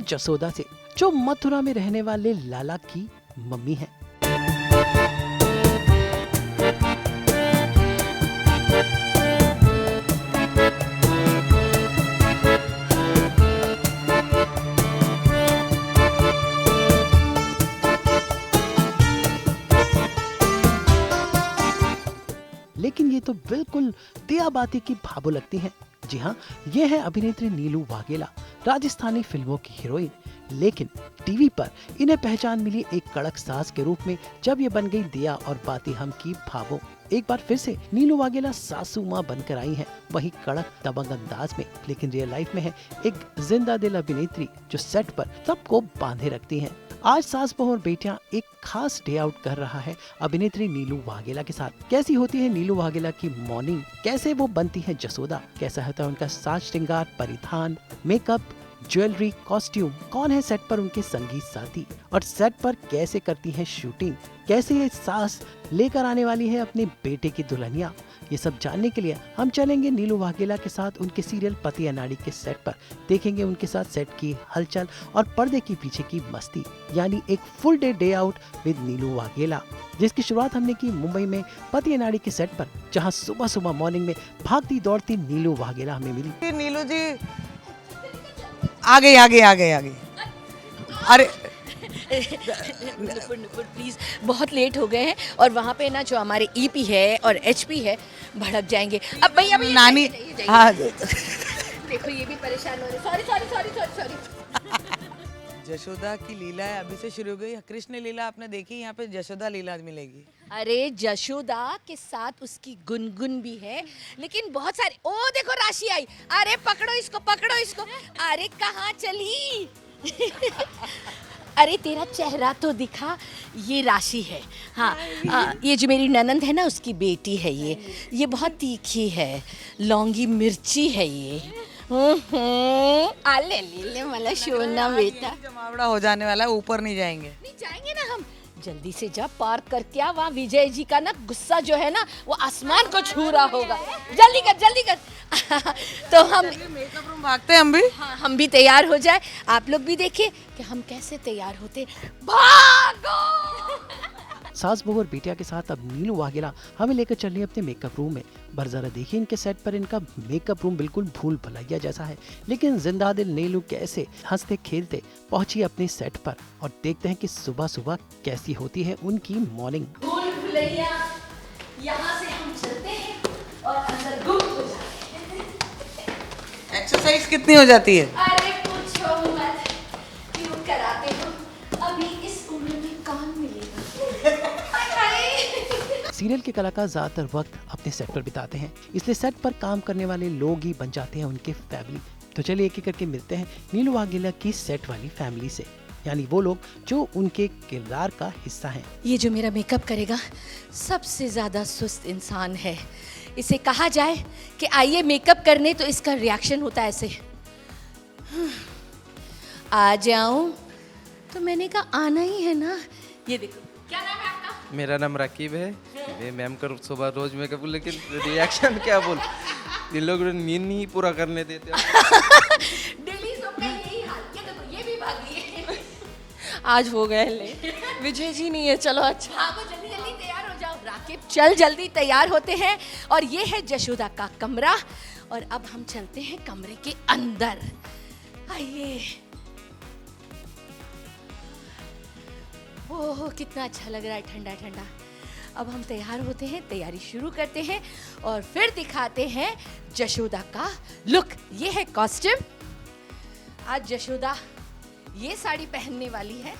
जसोदा से, जो मथुरा में रहने वाले लाला की मम्मी है। लेकिन ये तो बिल्कुल दिया बाती की भाबो लगती हैं। जी हाँ, ये है अभिनेत्री नीलू वाघेला, राजस्थानी फिल्मों की हीरोइन। लेकिन टीवी पर इन्हें पहचान मिली एक कड़क सास के रूप में, जब ये बन गई दिया और बाती हम की भाबो। एक बार फिर से नीलू वाघेला सासू माँ बनकर आई हैं, वही कड़क दबंग अंदाज में। लेकिन रियल लाइफ में है एक जिंदा दिल अभिनेत्री, जो सेट पर सबको बांधे रखती हैं। आज सास बहू और बेटियां एक खास डे आउट कर रहा है अभिनेत्री नीलू वाघेला के साथ। कैसी होती है नीलू वाघेला की मॉर्निंग, कैसे वो बनती है जसोदा, कैसा होता है उनका साज श्रृंगार, परिधान, मेकअप, ज्वेलरी, कॉस्ट्यूम, कौन है सेट पर उनके संगीत साथी, और सेट पर कैसे करती है शूटिंग, कैसे ये सास लेकर आने वाली है अपने बेटे की दुल्हनिया। ये सब जानने के लिए हम चलेंगे नीलू वाघेला के साथ उनके सीरियल पति अनाड़ी के सेट पर। देखेंगे उनके साथ सेट की हलचल और पर्दे के पीछे की मस्ती, यानी एक फुल डे आउट विद नीलू वाघेला, जिसकी शुरुआत हमने की मुंबई में पति अनाड़ी के सेट पर, जहां सुबह सुबह मॉर्निंग में भागती दौड़ती नीलू वाघेला हमें मिली। नीलू जी आ गई। अरे नुपुर प्लीज, बहुत लेट हो गए हैं और वहाँ पे ना जो हमारे ईपी है और एचपी है भड़क जाएंगे। अब भैया नानी, हाँ देखो ये भी परेशान हो रहे। सॉरी। जशोदा की लीला है, अभी से शुरू हो गई। कृष्ण लीला आपने देखी, यहाँ पे जशोदा लीला मिलेगी। अरे जशोदा के साथ उसकी गुनगुन भी है, लेकिन बहुत सारे। ओ देखो राशि आई, अरे पकड़ो इसको। अरे कहाँ चली? अरे तेरा चेहरा तो दिखा, ये राशि है। हाँ, ये जो मेरी ननंद है ना, उसकी बेटी है ये बहुत तीखी है, लौंगी मिर्ची है ये। आले ले मला शोना बेटा। जमावड़ा हो जाने वाला है, ऊपर नहीं जाएंगे। नहीं जाएंगे ना हम, जल्दी से जा पार्क करके आ। वहाँ विजय जी का ना गुस्सा जो है ना, वो आसमान को छू रहा होगा। जल्दी कर। तो हम मेकअप रूम भागते हैं हम भी। हाँ, हम भी तैयार हो जाए। आप लोग भी देखिए कि हम कैसे तैयार होते। भागो! सास बहू और बेटिया के साथ अब नीलू वाघेला हमें लेकर चल रही है अपने मेकअप रूम में। पर जरा देखिए इनके सेट पर इनका मेकअप रूम बिल्कुल भूल भुलैया जैसा है। लेकिन जिंदा दिल नीलू कैसे हंसते खेलते पहुंची अपने सेट पर, और देखते हैं कि सुबह सुबह कैसी होती है उनकी मॉर्निंग। भूल भुलैया, यहाँ से हम चलते हैं और अंदर गुम हो जाते हैं। एक्सरसाइज कितनी हो जाती है? अरे पूछो मत, क्यों कराते हो? अभी इस उम्र में कौन मिलेगा? सीरियल के कलाकार ज्यादातर वक्त अपने सेट पर बिताते हैं, इसलिए सेट पर काम करने वाले लोग ही बन जाते हैं उनके फैमिली। तो चलिए एक एक करके मिलते हैं नीलू वाघेला की सेट वाली फैमिली से, यानी वो लोग जो उनके किरदार का हिस्सा हैं। ये जो मेरा मेकअप करेगा सबसे ज्यादा सुस्त इंसान है। इसे कहा जाए कि आइए मेकअप करने, तो इसका रिएक्शन होता है ऐसे, आ जाऊं? तो मैंने कहा आना ही है ना। ये देखो, क्या नाम है आपका? मेरा नाम रकीब है। ये मैम कर सुबह रोज मेकअप, लेकिन रिएक्शन क्या बोल, ये लोग नींद नहीं पूरा करने देते। दिल्ली सबका यही हाल। ये देखो, ये भी भागी है। आज हो गए ले, विजय जी नहीं है, चलो अच्छा। भागो, जल्दी तैयार हो जाओ। राकिब चल जल्दी तैयार होते हैं। और ये है जशोदा का कमरा, और अब हम चलते हैं कमरे के अंदर। आइए। ओह कितना अच्छा लग रहा है, ठंडा ठंडा। अब हम तैयार होते हैं, तैयारी शुरू करते हैं और फिर दिखाते हैं जशोदा का लुक। ये है कॉस्ट्यूम। आज जशोदा ये साड़ी पहनने वाली है।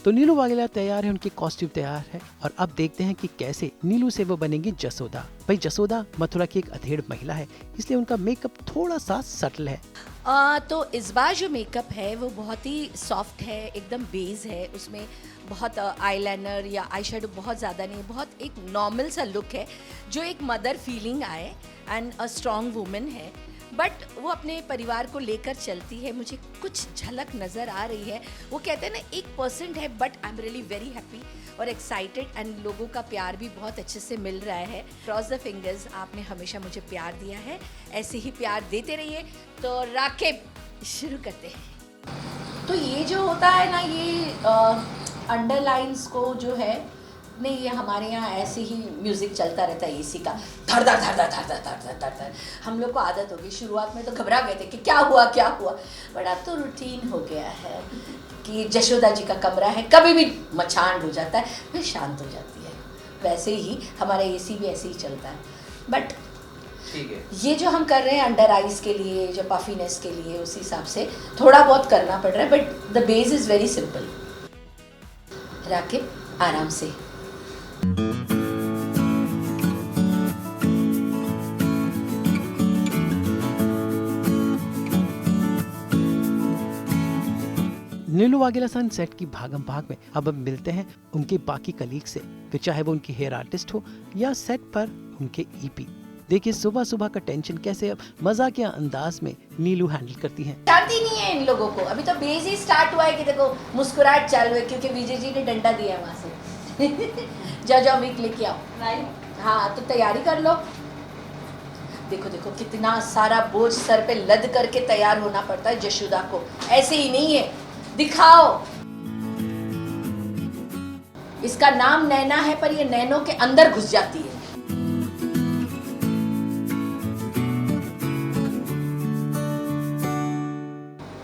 तो नीलू वाघेला तैयार है, उनकी कॉस्ट्यूम तैयार है, और अब देखते हैं कि कैसे नीलू से वो बनेंगी जसोदा। भाई जसोदा मथुरा की एक अधेड़ महिला है, इसलिए उनका मेकअप थोड़ा सा सटल है। तो इस बार जो मेकअप है वो बहुत ही सॉफ्ट है, एकदम बेस है। उसमें बहुत आईलाइनर या आई शेडो बहुत ज़्यादा नहीं, बहुत एक नॉर्मल सा लुक है जो एक मदर फीलिंग आए, एंड अ स्ट्रॉन्ग वुमेन है। बट वो अपने परिवार को लेकर चलती है। मुझे कुछ झलक नज़र आ रही है। वो कहते हैं ना 1% है, but I am really very happy और एक्साइटेड एंड लोगों का प्यार भी बहुत अच्छे से मिल रहा है। क्रॉस द फिंगर्स, आपने हमेशा मुझे प्यार दिया है, ऐसे ही प्यार देते रहिए। तो राकिब, शुरू करते हैं। तो ये जो होता है ना, ये अंडरलाइंस को जो है नहीं, ये हमारे यहाँ ऐसे ही म्यूजिक चलता रहता है एसी का, धड़ धड़ धड़ धड़ धड़ धड़ धड़ धड़ धड़ धड़। हम लोग को आदत हो गई। शुरुआत में तो घबरा गए थे कि क्या हुआ क्या हुआ, बट अब तो रूटीन हो गया है कि जशोदा जी का कमरा है, कभी भी मचान हो जाता है फिर शांत हो जाती है। वैसे ही हमारा एसी भी ऐसे ही चलता है। बट ठीक है, ये जो हम कर रहे हैं अंडर आइज के लिए, जो पफीनेस के लिए, उस हिसाब से थोड़ा बहुत करना पड़ रहा है, but the base is very simple. Raqib, आराम से। नीलू वाघेला सन सेट की भागम भाग में अब हम मिलते हैं उनके बाकी कलीग से, फिर चाहे वो उनकी हेयर आर्टिस्ट हो या सेट पर उनके ईपी। देखिए सुबह सुबह का टेंशन कैसे अब मजाकिया अंदाज में नीलू हैंडल करती हैं। शांति नहीं है इन लोगों को। अभी तो बेस ही स्टार्ट हुआ है कि देखो मुस्कुराहट चालू है, क्योंकि विजय जी ने डंडा दिया वहां से। जाओ जाओ मिक लेके आओ। हाँ, तो तैयारी कर लो। देखो देखो कितना सारा बोझ सर पे लद करके तैयार होना पड़ता है जशोदा को, ऐसे ही नहीं है। दिखाओ। इसका नाम नैना है, पर ये नैनों के अंदर घुस जाती है।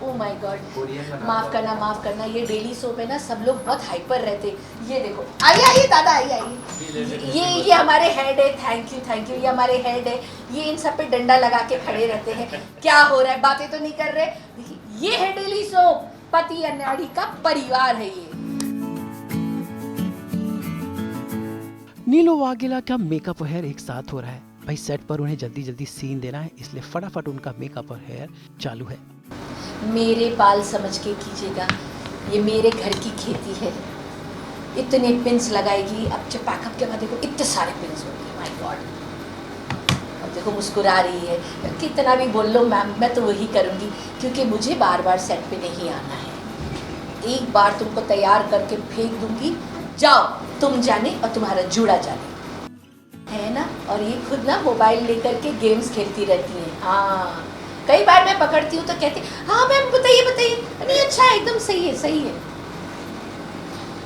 ओह माय गॉड, माफ करना, ये डेली सोप है ना, सब लोग बहुत हाइपर रहते। ये देखो, आइए दादा, आइए। ये हमारे हेड है। Thank you. ये हमारे हेड है। ये इन सब पे डंडा लगा के खड़े रहते हैं। क्या हो रहा है, बातें तो नहीं कर रहे। देखिए, ये है डेली सोप, पति अनाड़ी का परिवार है ये। नीलू वाघेला का मेकअप और हेयर एक साथ हो रहा है। भाई सेट पर उन्हें जल्दी जल्दी सीन देना है, इसलिए फटाफट उनका मेकअप और हेयर चालू है। मेरे बाल समझ के कीजिएगा, ये मेरे घर की खेती है। इतने पिंस लगाएगी। अब जब पैकअप के बाद देखो इतने सारे पिंस होंगे, माय गॉड। अब देखो मुस्कुरा रही है। कितना भी बोल लो मैम, मैं तो वही करूँगी, क्योंकि मुझे बार बार सेट पे नहीं आना है। एक बार तुमको तैयार करके फेंक दूंगी, जाओ तुम जाने और तुम्हारा जूड़ा जाने, है ना। और ये खुद ना मोबाइल लेकर के गेम्स खेलती रहती हैं। हाँ, कई बार मैं पकड़ती हूँ तो कहती हाँ मैम बताइए। नहीं, अच्छा है, एकदम सही है।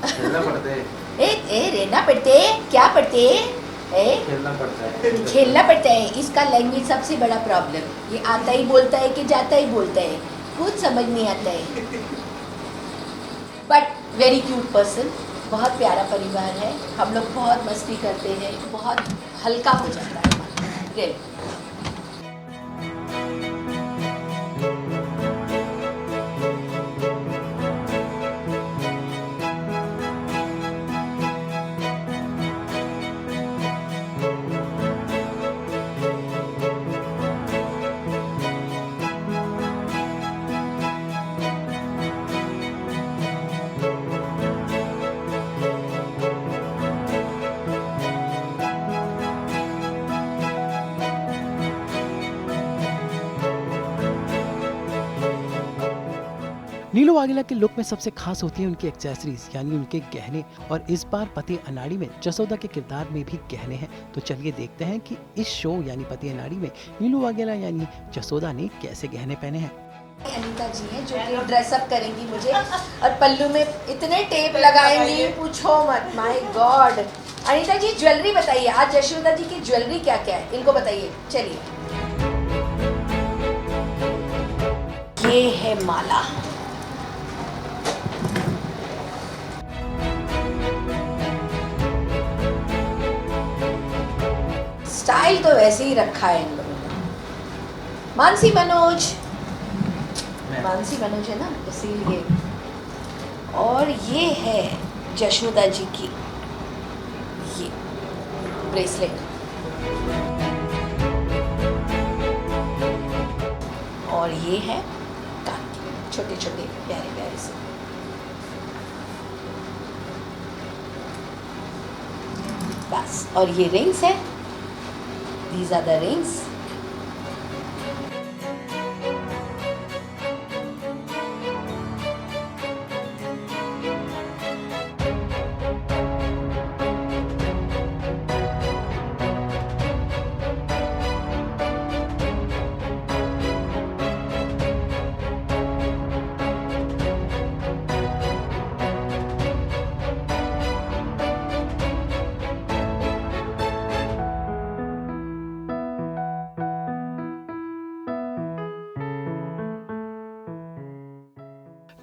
खेलना पड़ता है। ए रहना पड़ते, क्या पड़ते? खेलना पड़ता है। इसका लैंग्वेज सबसे बड़ा प्रॉब्लम। ये आता ही बोलता है कि जाता ही बोलता है, कुछ समझ नहीं आता है। बट वेरी क्यूट पर्सन, बहुत प्यारा परिवार है। हम लोग बहुत मस्ती करते हैं, बहुत हल्का हो जाता है दिल। नीलू वाघेला के लुक में सबसे खास होती है उनकी एक्सेसरीज यानी उनके गहने, और इस बार पति अनाड़ी में जसोदा के किरदार में भी गहने हैं। तो चलिए देखते हैं कि इस शो यानी पति अनाड़ी में नीलू वाघेला यानी जसोदा ने कैसे गहने पहने हैं। अनीता जी हैं जो कि ड्रेसअप करेंगी मुझे, और पल्लू में इतने टेप लगाएंगी, पूछो मत। My god. Anita ji jewellery बताइए, आज जशोदा जी की ज्वेलरी क्या क्या है, इनको बताइए। चलिए, ये है माला, स्टाइल तो वैसे ही रखा है इन लोगों ने। मानसी मनोज है ना, इसीलिए। और ये है जशोदा जी की ये ब्रेसलेट, और ये है कान के छोटे छोटे प्यारे प्यारे से। बस, और ये रिंग्स है, these are the rings।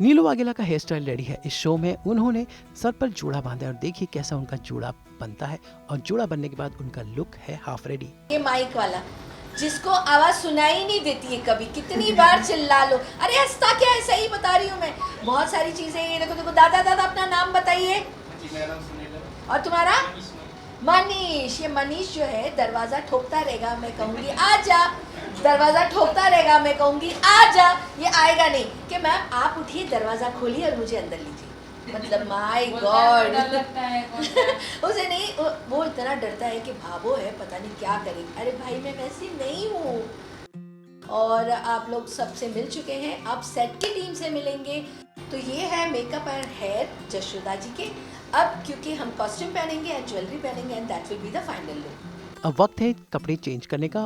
नीलू वाघेला का हेयर स्टाइल रेडी है। इस शो में उन्होंने सर पर जूड़ा बांधा है और देखिए कैसा उनका जूड़ा बनता है और जूड़ा बनने के बाद उनका लुक है हाफ रेडी। ये माइक वाला जिसको आवाज सुनाई नहीं देती है कभी, कितनी बार चिल्ला लो, अरे हंसता क्या है, सही बता रही हूँ मैं। बहुत सारी चीजें ये देखो देखो। दादा दादा अपना नाम बताइए। और तुम्हारा? मनीष। ये मनीष जो है दरवाजा ठोकता रहेगा, मैं कहूँगी आजा, दरवाजा ठोकता रहेगा, मैं कहूँगी आजा, ये आएगा नहीं कि मैम आप उठिए, दरवाजा खोलिए और मुझे अंदर लीजिए। मतलब माय गॉड उसे नहीं, वो इतना डरता है कि भावो है पता नहीं क्या करेगी। अरे भाई मैं वैसी नहीं हूँ। और आप लोग सबसे मिल चुके हैं, अब सेट की टीम से मिलेंगे। तो ये है मेकअप एंड हेयर जशोदा जी के। अब क्योंकि हम कॉस्ट्यूम पहनेंगे एंड ज्वेलरी पहनेंगे and that will be the final look. अब वक्त है कपड़े चेंज करने का।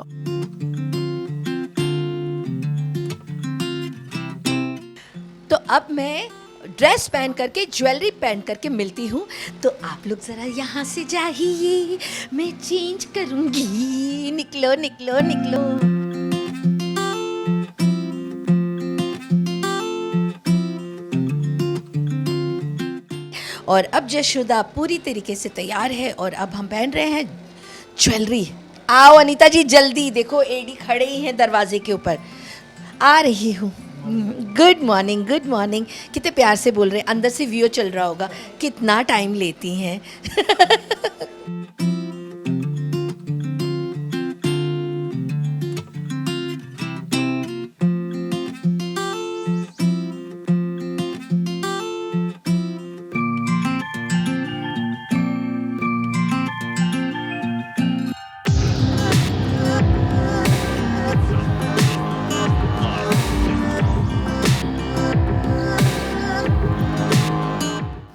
तो अब मैं ड्रेस पहन करके ज्वेलरी पहन करके मिलती हूँ। तो आप लोग ज़रा यहाँ से जाइए, मैं चेंज करूँगी। निकलो निकलो निकलो। और अब जशोदा पूरी तरीके से तैयार है और अब हम पहन रहे हैं ज्वेलरी। आओ अनीता जी जल्दी, देखो एडी खड़े ही हैं दरवाजे के ऊपर। आ रही हूँ। Good morning, good morning. कितने प्यार से बोल रहे हैं, अंदर से वीडियो चल रहा होगा, कितना टाइम लेती हैं।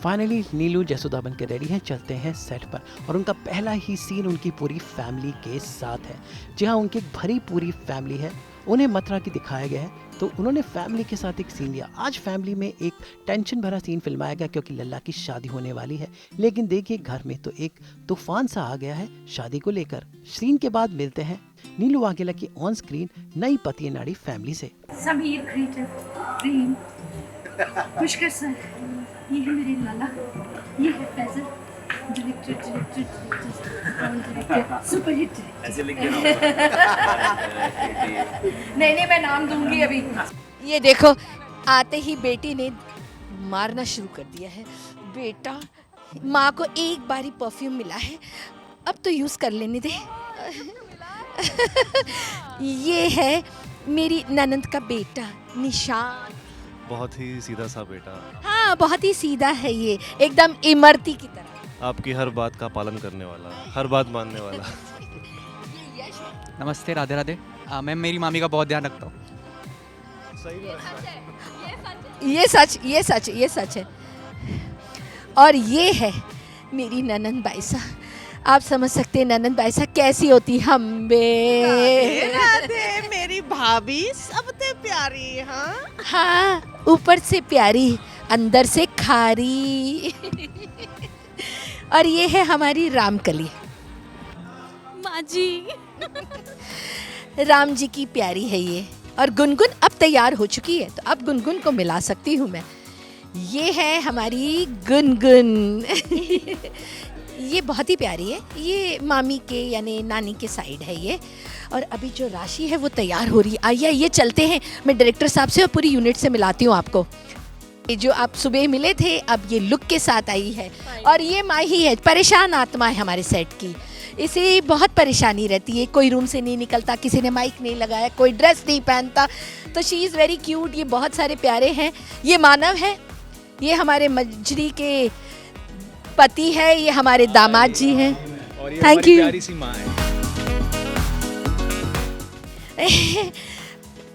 फाइनली नीलू जसोदा बन के रेडी हैं। चलते हैं सेट पर और उनका पहला ही सीन उनकी पूरी फैमिली के साथ है। जी हाँ, उनकी भरी पूरी फैमिली है। उन्हें मथुरा की दिखाया गया है तो उन्होंने फैमिली के साथ एक सीन लिया। आज फैमिली में एक टेंशन भरा सीन फिल्माया गया क्योंकि लल्ला की शादी होने वाली है। लेकिन देखिए घर में तो एक तूफान सा आ गया है शादी को लेकर। सीन के बाद मिलते हैं नीलू वाघेला की ऑन स्क्रीन नई पति नाड़ी फैमिली से। Sameer creative team, Pushkar sir, ये है मेरे लाला, ये है फैजल, डायरेक्टर सुपर हिट ऐसे लिख के नहीं मैं नाम दूंगी अभी। ये देखो आते ही बेटी ने मारना शुरू कर दिया है। बेटा, माँ को एक बारी परफ्यूम मिला है, अब तो यूज़ कर लेने दे। ये है मेरी ननंद का बेटा निशान। बहुत ही सीधा सा बेटा, हाँ बहुत ही सीधा है ये, एकदम इमरती की तरह। आपकी हर बात का पालन करने वाला, हर बात मानने वाला। ये यश है। नमस्ते, राधे राधे। मैं मेरी मामी का बहुत ध्यान रखता हूँ। ये सच है। और ये है मेरी ननंद बाईसा। आप समझ सकते हैं ननंद बाईसा कैसी होती। राधे मेरी भाभी सबसे प्यारी। हाँ, ऊपर से प्यारी, अंदर से खारी। और ये है हमारी रामकली माँ जी। राम जी की प्यारी है ये। और गुनगुन अब तैयार हो चुकी है तो अब गुनगुन को मिला सकती हूँ मैं। ये है हमारी गुनगुन। ये बहुत ही प्यारी है। ये मामी के यानी नानी के साइड है ये। और अभी जो राशि है वो तैयार हो रही है। आइए ये चलते हैं, मैं डायरेक्टर साहब से और पूरी यूनिट से मिलाती हूँ आपको। ये जो आप सुबह मिले थे अब ये लुक के साथ आई है। और ये माही है, परेशान आत्मा है हमारे सेट की। इसे बहुत परेशानी रहती है, कोई रूम से नहीं निकलता, किसी ने माइक नहीं लगाया, कोई ड्रेस नहीं पहनता। तो शी इज़ वेरी क्यूट। ये बहुत सारे प्यारे हैं। ये मानव है, ये हमारे मजरी के पति है, ये हमारे दामाद जी हैं। Thank you. प्यारी सी माँ है।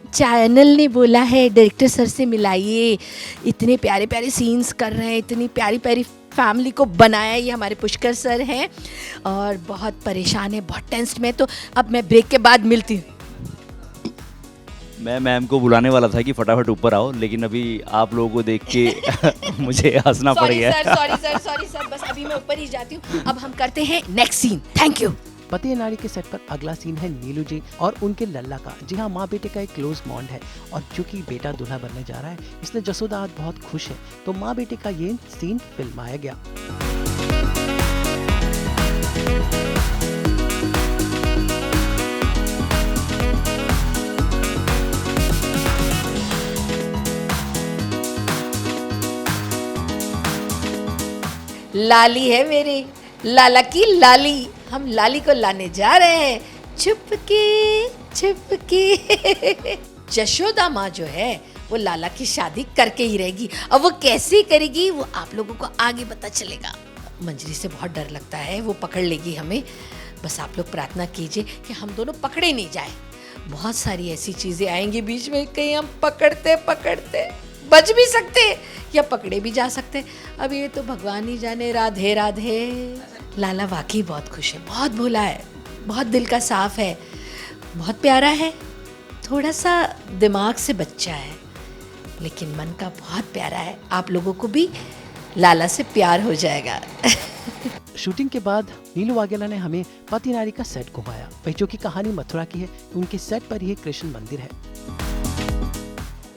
चैनल ने बोला है डायरेक्टर सर से मिलाइए, इतने प्यारे प्यारे सीन्स कर रहे हैं, इतनी प्यारी प्यारी फैमिली को बनाया। ये हमारे पुष्कर सर हैं और बहुत परेशान है, बहुत टेंस्ड में। तो अब मैं ब्रेक के बाद मिलती हूँ। मैं मैम को बुलाने वाला था कि फटाफट ऊपर आओ, लेकिन अभी आप लोगों को देख के मुझे हंसना पड़ गया। सॉरी सर, बस अभी मैं ऊपर ही जाती हूँ। अब हम करते हैं नेक्स्ट सीन। Thank you. पति अनाड़ी के सेट पर अगला सीन है नीलू जी और उनके लल्ला का। जी हाँ, माँ बेटे का एक क्लोज बॉन्ड है और चूंकि बेटा दूल्हा बनने जा रहा है इसलिए जसोदा आज बहुत खुश है, तो माँ बेटे का ये सीन फिल्माया गया। लाली है मेरी, लाला की लाली। हम लाली को लाने जा रहे हैं चुपके चुपके। जशोदा माँ जो है वो लाला की शादी करके ही रहेगी। अब वो कैसे करेगी वो आप लोगों को आगे पता चलेगा। मंजरी से बहुत डर लगता है, वो पकड़ लेगी हमें। बस आप लोग प्रार्थना कीजिए कि हम दोनों पकड़े नहीं जाए। बहुत सारी ऐसी चीजें आएंगी बीच में, कहीं हम पकड़ते पकड़ते बच भी सकते या पकड़े भी जा सकते। अब ये तो भगवान ही जाने। राधे राधे। लाला वाकई बहुत खुश है, बहुत भोला है, बहुत दिल का साफ है, बहुत प्यारा है। थोड़ा सा दिमाग से बच्चा है लेकिन मन का बहुत प्यारा है। आप लोगों को भी लाला से प्यार हो जाएगा। शूटिंग के बाद नीलू वाघेला ने हमें पति नारी का सेट घुमाया। भाई जो की कहानी मथुरा की है, उनके सेट पर ही कृष्ण मंदिर है।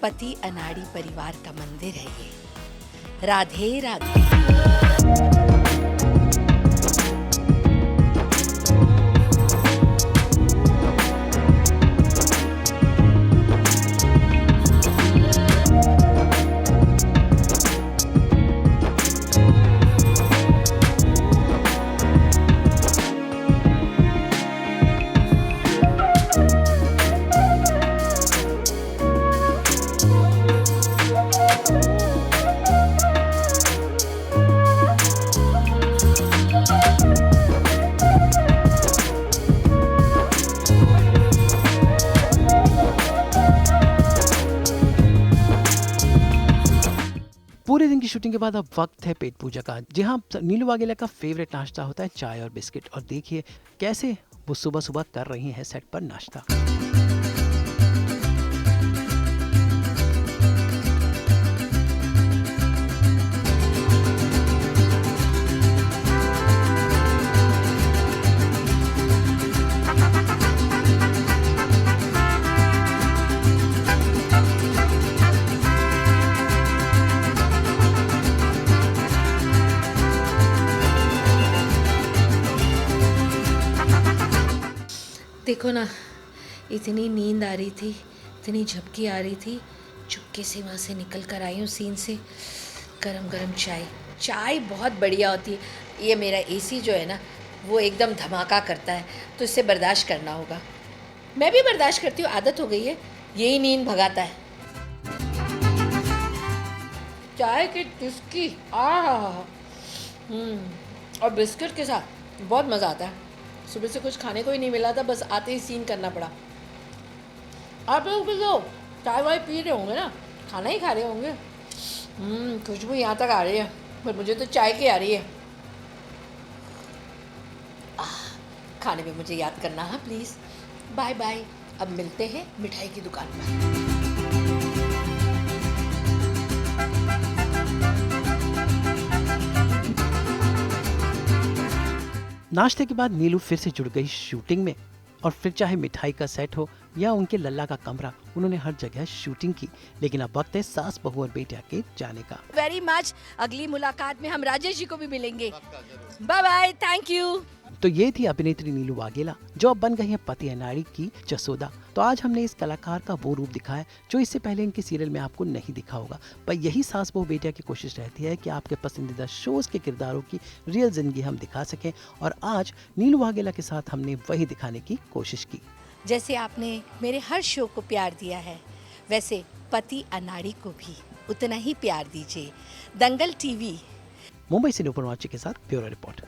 पति अनाड़ी परिवार का मंदिर है ये। राधे राधे। पूरे दिन की शूटिंग के बाद अब वक्त है पेट पूजा का। जी हाँ, नीलू वाघेला का फेवरेट नाश्ता होता है चाय और बिस्किट। और देखिए कैसे वो सुबह सुबह कर रही हैं सेट पर नाश्ता। देखो ना, इतनी नींद आ रही थी, इतनी झपकी आ रही थी, चुपके से वहाँ से निकल कर आई हूँ सीन से। गरम गरम चाय बहुत बढ़िया होती है। ये मेरा एसी जो है ना वो एकदम धमाका करता है, तो इससे बर्दाश्त करना होगा। मैं भी बर्दाश्त करती हूँ, आदत हो गई है, यही नींद भगाता है। चाय की चुस्की और बिस्किट के साथ बहुत मज़ा आता है। सुबह से कुछ खाने को ही नहीं मिला था, बस आते ही सीन करना पड़ा। आप लोग भी तो चाय वाय पी रहे होंगे ना, खाना ही खा रहे होंगे। खुशबू यहाँ तक आ रही है, पर मुझे तो चाय की आ रही है। खाने में मुझे याद करना है प्लीज़। Bye bye. अब मिलते हैं मिठाई की दुकान पर। नाश्ते के बाद नीलू फिर से जुड़ गई शूटिंग में। और फिर चाहे मिठाई का सेट हो या उनके लल्ला का कमरा, उन्होंने हर जगह शूटिंग की। लेकिन अब वक्त है सास बहू और बेटिया के जाने का। Very much. अगली मुलाकात में हम राजेश जी को भी मिलेंगे। Bye bye, thank you. तो ये थी अभिनेत्री नीलू वाघेला जो अब बन गई है पति अनाड़ी की जसोदा। तो आज हमने इस कलाकार का वो रूप दिखाया जो इससे पहले इनके सीरियल में आपको नहीं दिखा होगा। पर यही सास बहू बेटिया की कोशिश रहती है कि आपके पसंदीदा शोज के किरदारों की रियल जिंदगी हम दिखा सकें। और आज नीलू वाघेला के साथ हमने वही दिखाने की कोशिश की। जैसे आपने मेरे हर शो को प्यार दिया है, वैसे पति अनाड़ी को भी उतना ही प्यार दीजिए। दंगल टीवी। मुंबई से नुपुर वाची के साथ ब्यूरो रिपोर्ट।